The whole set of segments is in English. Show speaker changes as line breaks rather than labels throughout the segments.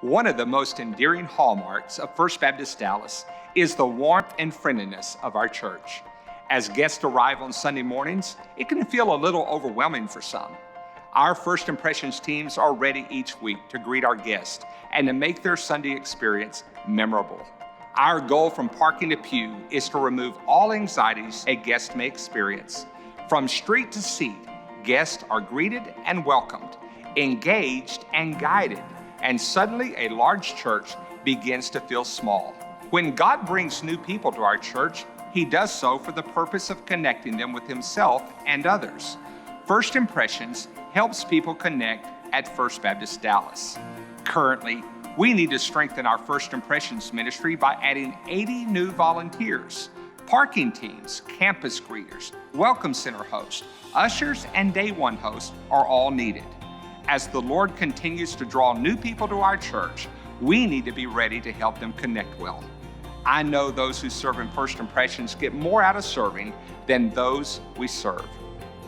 One of the most endearing hallmarks of First Baptist Dallas is the warmth and friendliness of our church. As guests arrive on Sunday mornings, it can feel a little overwhelming for some. Our First Impressions teams are ready each week to greet our guests and to make their Sunday experience memorable. Our goal from parking to pew is to remove all anxieties a guest may experience. From street to seat, guests are greeted and welcomed, engaged and guided, and suddenly a large church begins to feel small. When God brings new people to our church, He does so for the purpose of connecting them with Himself and others. First Impressions helps people connect at First Baptist Dallas. Currently, we need to strengthen our First Impressions ministry by adding 80 new volunteers. Parking teams, campus greeters, welcome center hosts, ushers, and day one hosts are all needed. As the Lord continues to draw new people to our church, we need to be ready to help them connect well. I know those who serve in First Impressions get more out of serving than those we serve.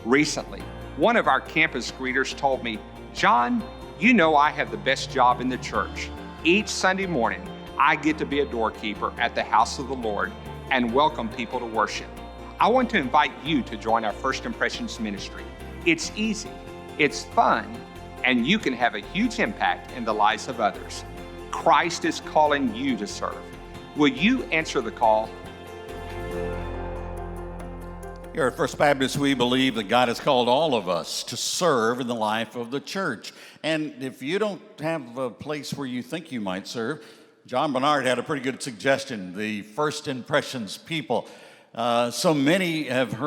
Recently, one of our campus greeters told me, "John, you know I have the best job in the church. Each Sunday morning, I get to be a doorkeeper at the house of the Lord and welcome people to worship." I want to invite you to join our First Impressions ministry. It's easy, it's fun, and you can have a huge impact in the lives of others. Christ is calling you to serve. Will you answer the call?
Here at First Baptist, we believe that God has called all of us to serve in the life of the church. And if you don't have a place where you think you might serve, John Bernard had a pretty good suggestion, the First Impressions people. So many have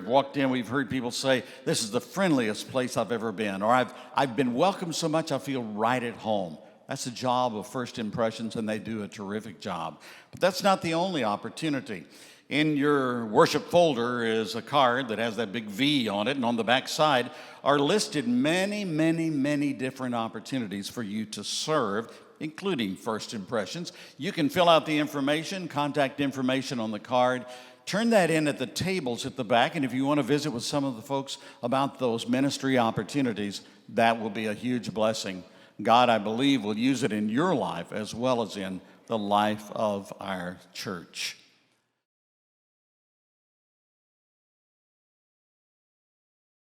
walked in, we've heard people say, "This is the friendliest place I've ever been," or I've been welcomed so much I feel right at home. That's the job of First Impressions, and they do a terrific job. But that's not the only opportunity. In your worship folder is a card that has that big V on it, and on the back side are listed many different opportunities for you to serve, including First Impressions. You can fill out the information, contact information on the card. Turn that in at the tables at the back, and if you want to visit with some of the folks about those ministry opportunities, that will be a huge blessing. God, I believe, will use it in your life as well as in the life of our church.